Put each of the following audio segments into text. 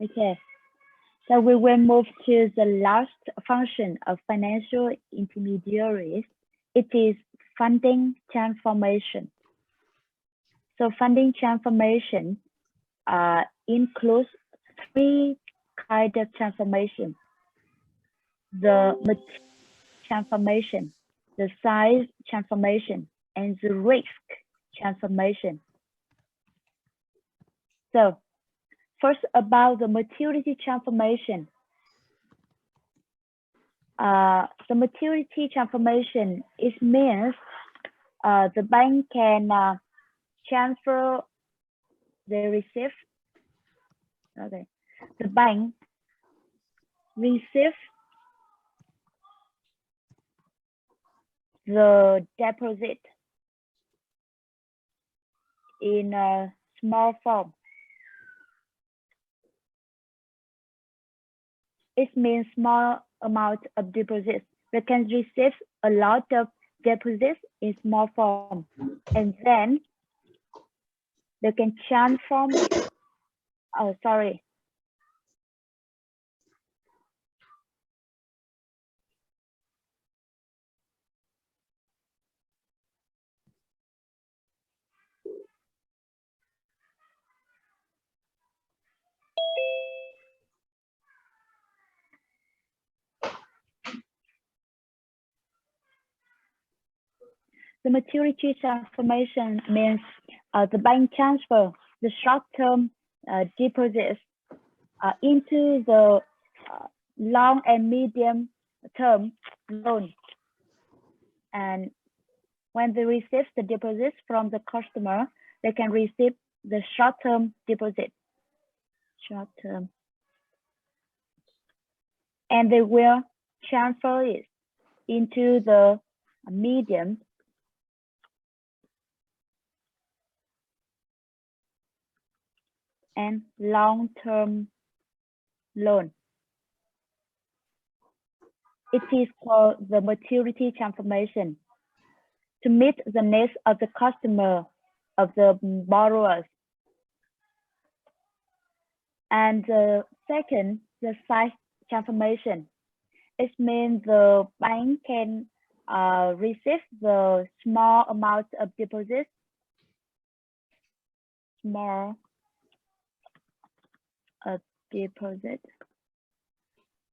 Okay, so we will move to the last function of financial intermediaries. It is funding transformation. So funding transformation includes three kinds of transformation: the material transformation, the size transformation, and the risk transformation. So first, about the maturity transformation. The maturity transformation, it means the bank can transfer the receive. Okay, the bank receives the deposit in a small form. It means small amount of deposits. They can receive a lot of deposits in small form, and then they can transform. Oh, sorry. The maturity transformation means the bank transfer the short-term deposits into the long and medium-term loan. And when they receive the deposits from the customer, they can receive the short-term deposit. Short-term. And they will transfer it into the medium and long-term loan. It is called the maturity transformation to meet the needs of the customer, of the borrowers. And the second, the size transformation. It means the bank can receive the small amount of deposits, small deposit,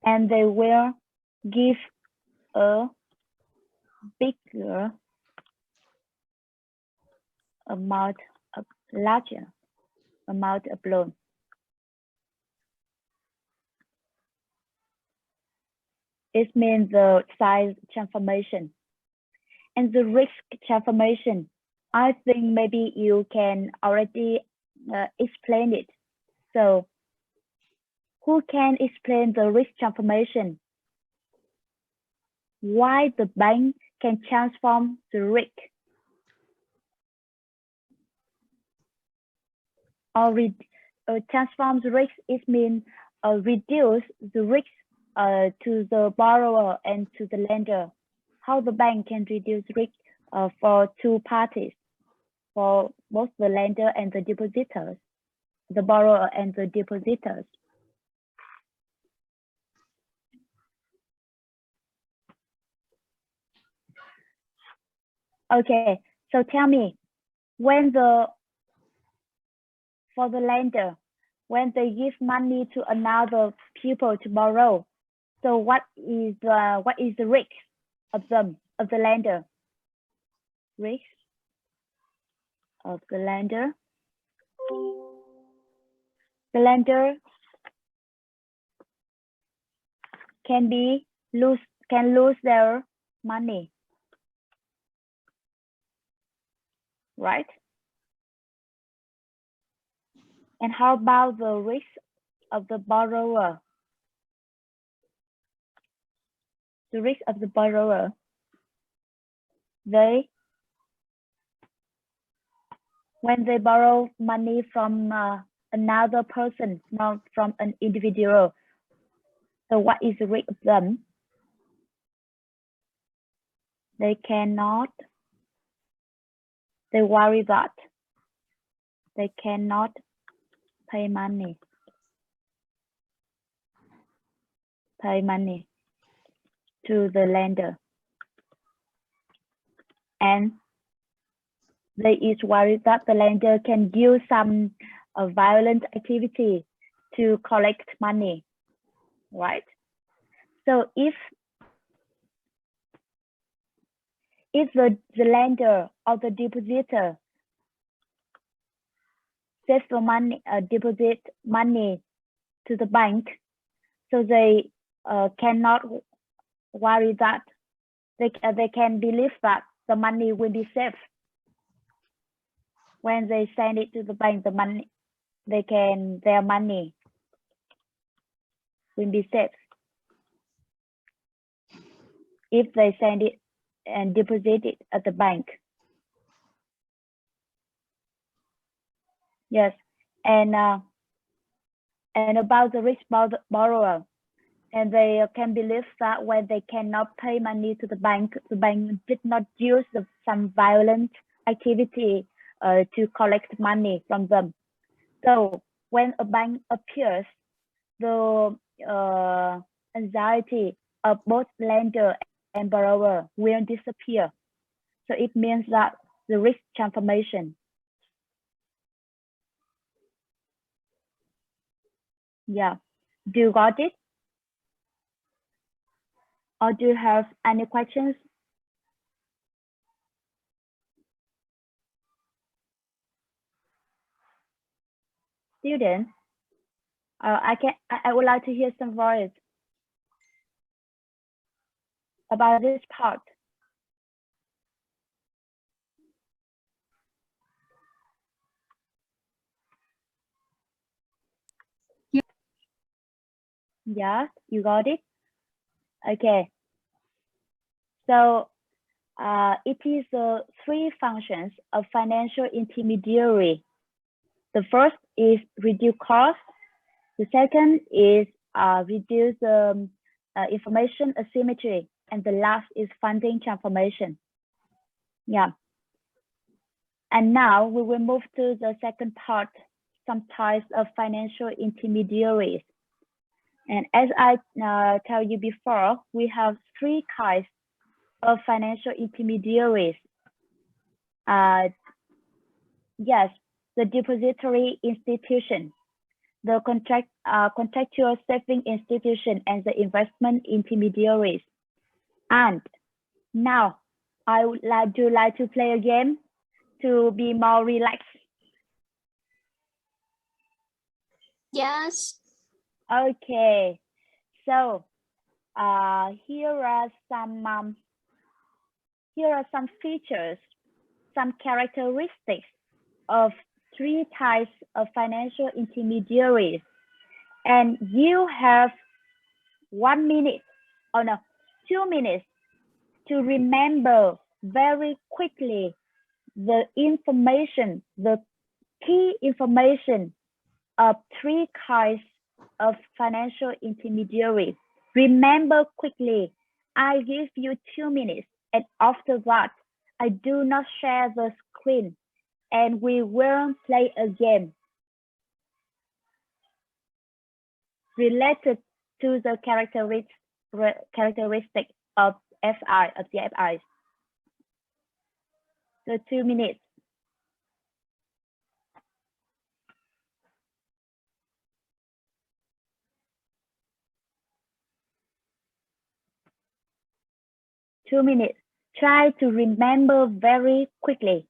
and they will give a bigger amount of larger amount of loan. It means the size transformation. And the risk transformation, I think maybe you can already explain it. So who can explain the risk transformation? Why the bank can transform the risk? Or transform the risk, it means reduce the risk to the borrower and to the lender. How the bank can reduce risk for two parties, for both the lender and the depositors, the borrower and the depositors. Okay, so tell me, when for the lender, when they give money to another people to borrow, so what is the risk of them, of the lender? Risk of the lender. The lender can lose their money, right? And how about the risk of the borrower? The risk of the borrower, when they borrow money from another person, not from an individual. So what is the risk of them? They worry that they cannot pay money. pay money to the lender. And there is worry that the lender can use some violent activity to collect money, right? So if the lender or the depositor save the money, deposit money to the bank, so they cannot worry that they can believe that the money will be safe. When they send it to the bank, their money will be safe. If they send it and deposit it at the bank. Yes, and about the rich borrower, and they can believe that when they cannot pay money to the bank did not use some violent activity to collect money from them. So when a bank appears, the anxiety of both lender and borrower will disappear. So it means that the risk transformation. Yeah, do you got it? Or do you have any questions? Students, I would like to hear some voice about this part. Yeah, you got it? Okay. So it is the three functions of financial intermediary. The first is reduce cost. The second is reduce information asymmetry. And the last is funding transformation. Yeah. And now we will move to the second part, some types of financial intermediaries. And as I tell you before, we have three kinds of financial intermediaries. Yes, the depository institution, the contractual saving institution, and the investment intermediaries. And now I would like to play a game to be more relaxed. Yes. Okay, so here are some features, some characteristics of three types of financial intermediaries, and you have 1 minute, or no, 2 minutes to remember very quickly the information, the key information of three kinds of financial intermediaries. Remember quickly. I give you 2 minutes, and after that, I do not share the screen, and we will play a game related to the characteristic of FI, of the FIs. So 2 minutes. Two minutes. Try to remember very quickly.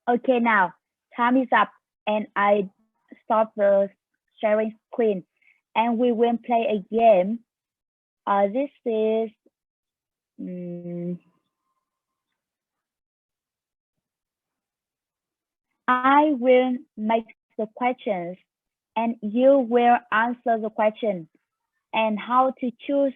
Okay, now time is up, and I stop the sharing screen, and we will play a game. This is I will make the questions, and you will answer the question, and how to choose